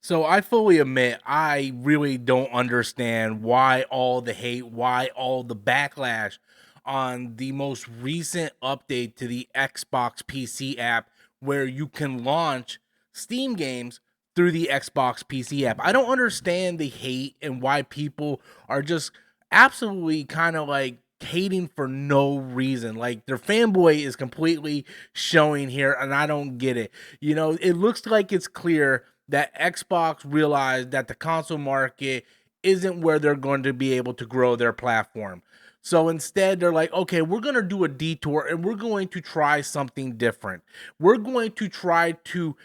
So I fully admit I really don't understand why all the hate, why all the backlash on the most recent update to the Xbox PC app where you can launch Steam games through the Xbox PC app. I don't understand the hate and why people are just absolutely kind of like hating for no reason. Like their fanboy is completely showing here and I don't get it. It looks like it's clear that Xbox realized that the console market isn't where they're going to be able to grow their platform. So instead, they're like, okay, we're going to do a detour and we're going to try something different. We're going to try to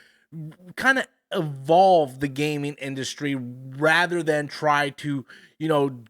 kind of evolve the gaming industry rather than try to,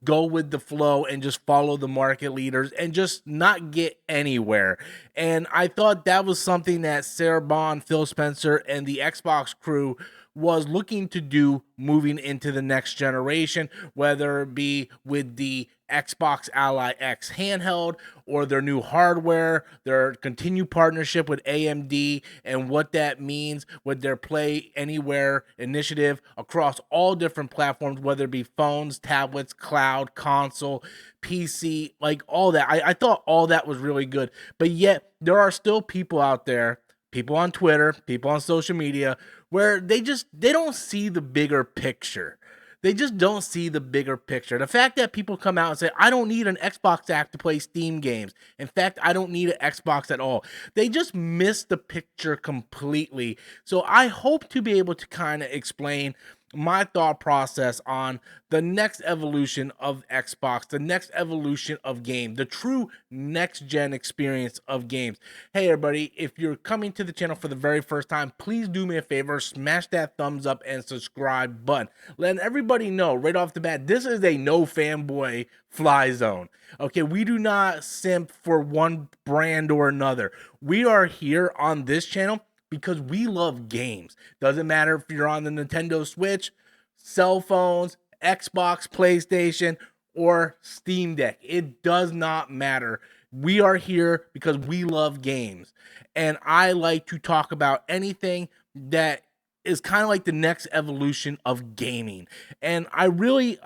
go with the flow and just follow the market leaders and just not get anywhere. And I thought that was something that Sarah Bond, Phil Spencer, and the Xbox crew was looking to do moving into the next generation, whether it be with the Xbox Ally X handheld or their new hardware, their continued partnership with AMD, and what that means with their Play Anywhere initiative across all different platforms, whether it be phones, tablets, cloud, console, PC, like all that. I thought all that was really good. But yet, there are still people out there, people on Twitter, people on social media, where they don't see the bigger picture. They just don't see the bigger picture. The fact that people come out and say, I don't need an Xbox app to play Steam games. In fact, I don't need an Xbox at all. They just miss the picture completely. So I hope to be able to kind of explain my thought process on the next evolution of Xbox, the next evolution of game, the true next gen experience of games. Hey, everybody, if you're coming to the channel for the very first time, please do me a favor, smash that thumbs up and subscribe button. Letting everybody know right off the bat, this is a no fanboy fly zone. Okay, we do not simp for one brand or another. We are here on this channel because we love games. Doesn't matter if you're on the Nintendo Switch, cell phones, Xbox, PlayStation, or Steam Deck. It does not matter. We are here because we love games. And I like to talk about anything that is kind of like the next evolution of gaming. And I'm really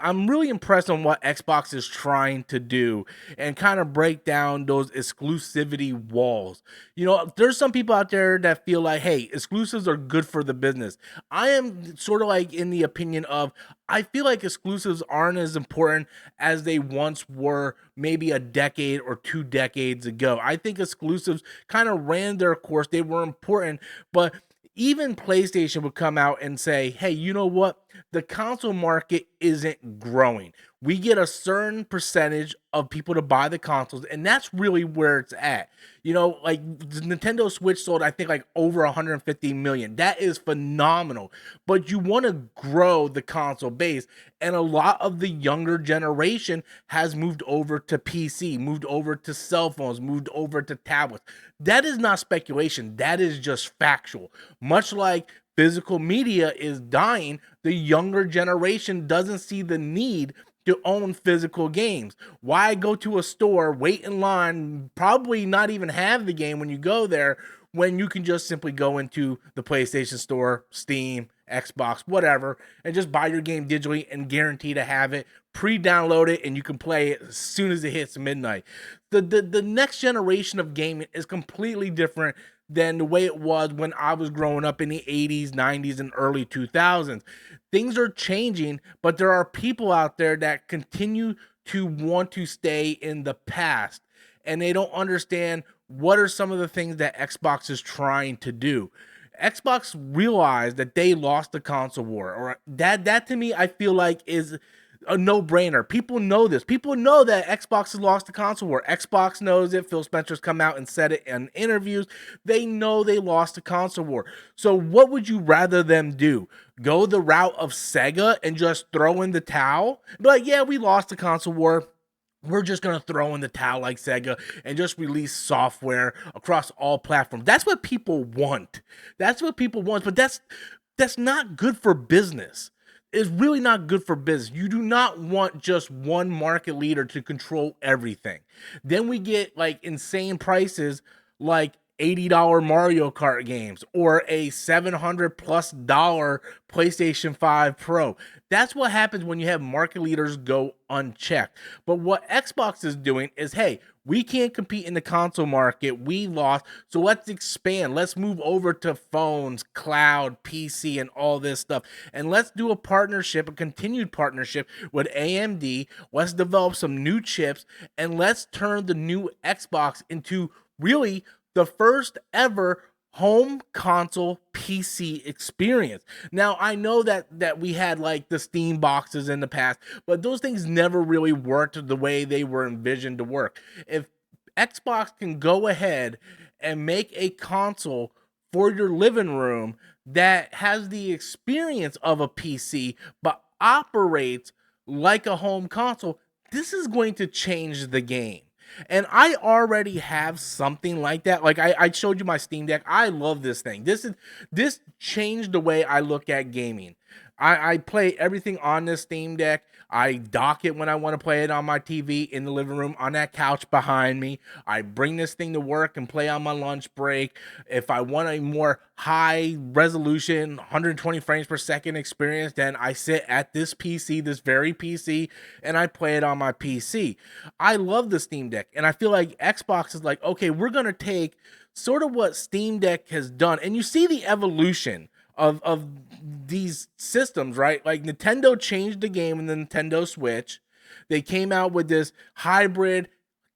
impressed on what Xbox is trying to do and kind of break down those exclusivity walls. There's some people out there that feel like, hey, exclusives are good for the business. I am sort of like in the opinion of, I feel like exclusives aren't as important as they once were, maybe a decade or 2 decades ago. I think exclusives kind of ran their course. They were important, but even PlayStation would come out and say, hey, you know what? The console market isn't growing. We get a certain percentage of people to buy the consoles, and that's really where it's at. Like the Nintendo Switch sold, I think, like over 150 million. That is phenomenal. But you want to grow the console base, and a lot of the younger generation has moved over to PC, moved over to cell phones, moved over to tablets. That is not speculation. That is just factual. Much like physical media is dying, the younger generation doesn't see the need to own physical games. Why go to a store, wait in line, probably not even have the game when you go there, when you can just simply go into the PlayStation Store, Steam, Xbox, whatever, and just buy your game digitally and guarantee to have it, pre-download it, and you can play it as soon as it hits midnight. The next generation of gaming is completely different than the way it was when I was growing up in the 80s, 90s, and early 2000s. Things are changing, but there are people out there that continue to want to stay in the past, and they don't understand what are some of the things that Xbox is trying to do. Xbox realized that they lost the console war, or that to me I feel like is a no-brainer. People know this. People know that Xbox has lost the console war. Xbox knows it. Phil Spencer's come out and said it in interviews. They know they lost the console war. So what would you rather them do? Go the route of Sega and just throw in the towel? Be like, yeah, we lost the console war. We're just going to throw in the towel like Sega and just release software across all platforms. That's what people want. That's what people want, but that's not good for business. It's really not good for business. You do not want just one market leader to control everything. Then we get like insane prices like $80 Mario Kart games or a $700+ PlayStation 5 Pro. That's what happens when you have market leaders go unchecked. But what Xbox is doing is, hey, we can't compete in the console market. We lost. So let's expand. Let's move over to phones, cloud, PC, and all this stuff. And let's do a partnership, a continued partnership with AMD. Let's develop some new chips and let's turn the new Xbox into really the first ever home console PC experience. Now, I know that we had like the Steam boxes in the past, but those things never really worked the way they were envisioned to work. If Xbox can go ahead and make a console for your living room that has the experience of a PC but operates like a home console, this is going to change the game. And I already have something like that. Like I showed you my Steam Deck. I love this thing. This changed the way I look at gaming. I play everything on this Steam Deck. I dock it when I want to play it on my TV in the living room on that couch behind me. I bring this thing to work and play on my lunch break. If I want a more high resolution, 120 frames per second experience, then I sit at this PC, this very PC, and I play it on my PC. I love the Steam Deck, and I feel like Xbox is like, okay, we're going to take sort of what Steam Deck has done, and you see the evolution of these systems, right? Like Nintendo changed the game in the Nintendo Switch. They came out with this hybrid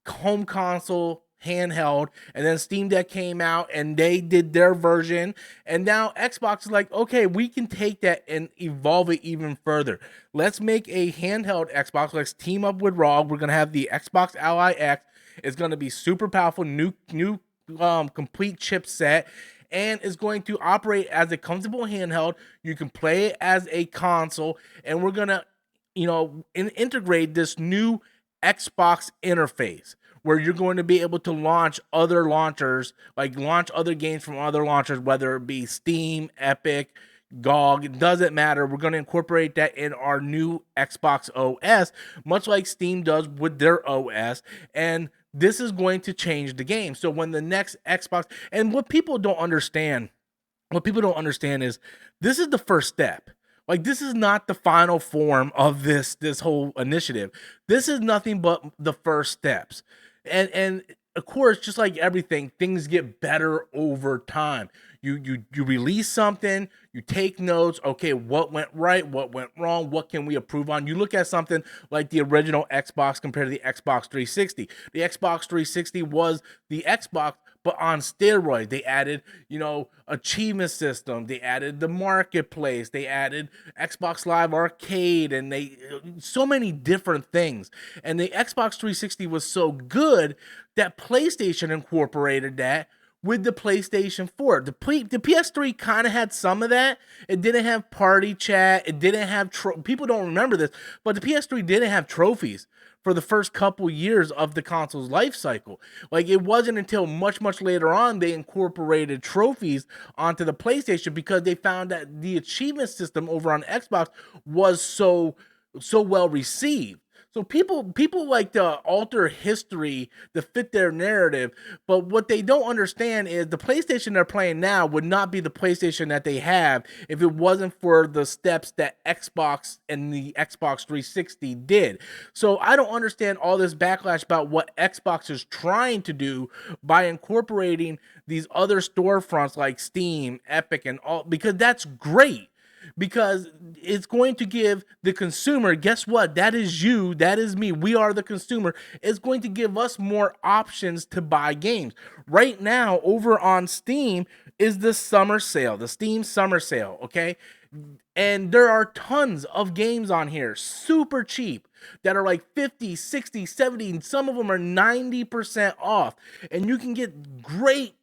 home console handheld, and then Steam Deck came out and they did their version, and now Xbox is like, okay, we can take that and evolve it even further. Let's make a handheld Xbox. Let's team up with ROG. We're gonna have the Xbox Ally X. It's gonna be super powerful, new complete chipset, and is going to operate as a comfortable handheld. You can play it as a console, and we're gonna, integrate this new Xbox interface where you're going to be able to launch other launchers, like launch other games from other launchers, whether it be Steam, Epic, GOG, it doesn't matter. We're going to incorporate that in our new Xbox OS, much like Steam does with their OS, and this is going to change the game. So when the next Xbox, and what people don't understand is this is the first step. Like, this is not the final form of this whole initiative. This is nothing but the first steps. And of course, just like everything, things get better over time. You release something, you take notes. Okay, what went right? What went wrong? What can we improve on? You look at something like the original Xbox compared to the Xbox 360. The Xbox 360 was the Xbox, but on steroids. They added, achievement system. They added the marketplace. They added Xbox Live Arcade, and so many different things. And the Xbox 360 was so good that PlayStation incorporated that with the PlayStation 4. The PS3 kind of had some of that. It didn't have party chat. It didn't have people don't remember this, but the PS3 didn't have trophies for the first couple years of the console's life cycle. Like, it wasn't until much, much later on they incorporated trophies onto the PlayStation because they found that the achievement system over on Xbox was so well received. So people like to alter history to fit their narrative, but what they don't understand is the PlayStation they're playing now would not be the PlayStation that they have if it wasn't for the steps that Xbox and the Xbox 360 did. So I don't understand all this backlash about what Xbox is trying to do by incorporating these other storefronts like Steam, Epic, and all, because that's great. Because it's going to give the consumer, guess what? That is you, that is me. We are the consumer. It's going to give us more options to buy games. Right now, over on Steam is the summer sale, the Steam summer sale, okay? And there are tons of games on here, super cheap, that are like 50, 60, 70, and some of them are 90% off. And you can get great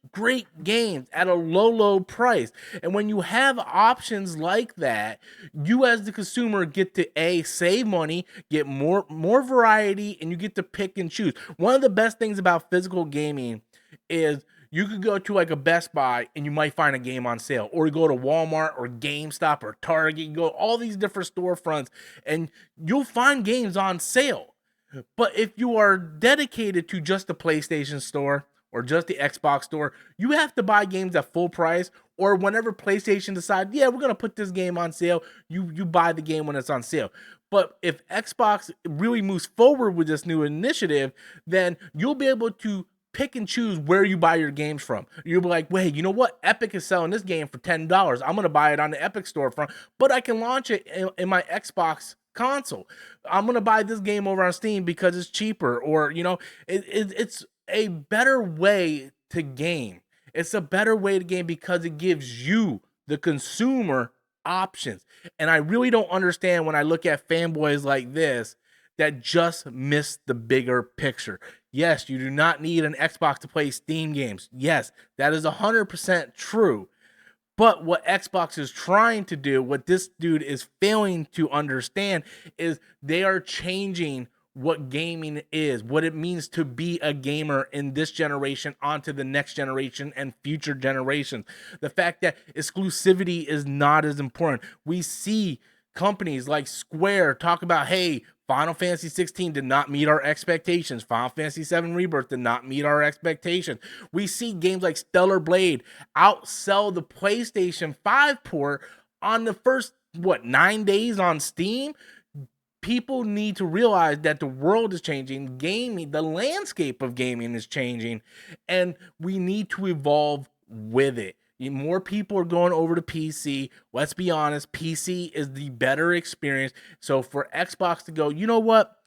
games at a low price. And when you have options like that, you as the consumer get to save money, get more variety, and you get to pick and choose. One of the best things about physical gaming is you could go to like a Best Buy and you might find a game on sale, or you go to Walmart or GameStop or Target, you go all these different storefronts and you'll find games on sale. But if you are dedicated to just the PlayStation Store or just the Xbox store, you have to buy games at full price, or whenever PlayStation decide, yeah, we're going to put this game on sale, you buy the game when it's on sale. But if Xbox really moves forward with this new initiative, then you'll be able to pick and choose where you buy your games from. You'll be like, wait, you know what? Epic is selling this game for $10. I'm going to buy it on the Epic storefront, but I can launch it in my Xbox console. I'm going to buy this game over on Steam because it's cheaper, or, it's a better way to game. It's a better way to game because it gives you, the consumer, options. And I really don't understand when I look at fanboys like this that just miss the bigger picture. Yes, you do not need an Xbox to play Steam games. Yes, that is 100% true. But what Xbox is trying to do, what this dude is failing to understand, is they are changing what gaming is, what it means to be a gamer in this generation onto the next generation and future generations. The fact that exclusivity is not as important. We see companies like Square talk about, hey, Final Fantasy 16 did not meet our expectations. Final Fantasy 7 Rebirth did not meet our expectations. We see games like Stellar Blade outsell the PlayStation 5 port on the first, 9 days on Steam. People need to realize that the world is changing. Gaming, the landscape of gaming is changing, and we need to evolve with it. More people are going over to PC. Let's be honest, PC is the better experience. So for Xbox to go, you know what?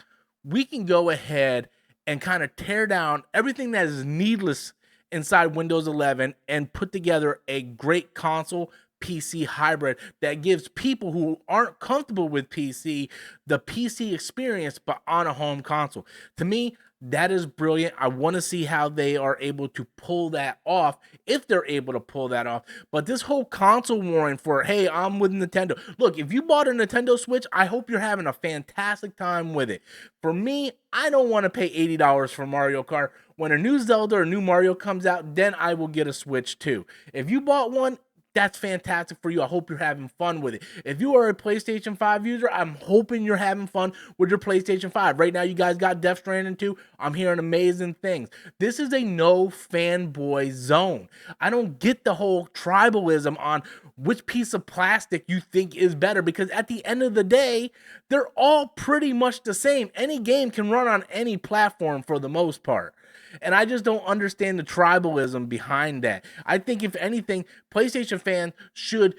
We can go ahead and kind of tear down everything that is needless inside Windows 11 and put together a great console PC hybrid that gives people who aren't comfortable with PC the PC experience, but on a home console. To me, that is brilliant. I want to see how they are able to pull that off, if they're able to pull that off. But this whole console warring for, hey, I'm with Nintendo. Look, if you bought a Nintendo Switch, I hope you're having a fantastic time with it. For me, I don't want to pay $80 for Mario Kart. When a new Zelda or new Mario comes out, then I will get a Switch too. If you bought one, that's fantastic for you. I hope you're having fun with it. If you are a PlayStation 5 user, I'm hoping you're having fun with your PlayStation 5. Right now, you guys got Death Stranding 2. I'm hearing amazing things. This is a no fanboy zone. I don't get the whole tribalism on which piece of plastic you think is better, because at the end of the day, they're all pretty much the same. Any game can run on any platform for the most part. And I just don't understand the tribalism behind that. I think, if anything, PlayStation fans should,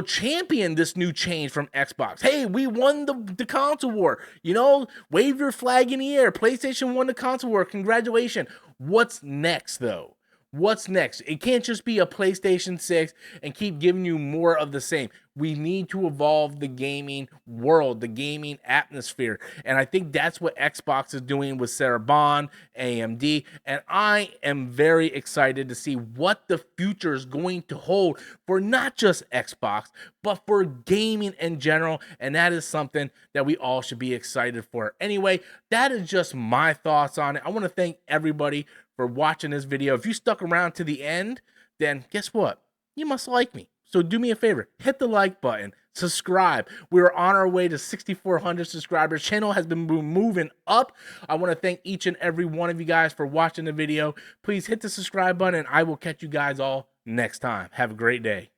champion this new change from Xbox. Hey, we won the console war. Wave your flag in the air. PlayStation won the console war. Congratulations. What's next, though? What's next? It can't just be a PlayStation 6 and keep giving you more of the same. We need to evolve the gaming world, the gaming atmosphere. And I think that's what Xbox is doing with Sarah Bond, AMD. And I am very excited to see what the future is going to hold for not just Xbox, but for gaming in general. And that is something that we all should be excited for. Anyway, that is just my thoughts on it. I want to thank everybody for watching this video. If you stuck around to the end, then guess what? You must like me. So do me a favor, hit the like button, subscribe. We're on our way to 6,400 subscribers. Channel has been moving up. I want to thank each and every one of you guys for watching the video. Please hit the subscribe button, and I will catch you guys all next time. Have a great day.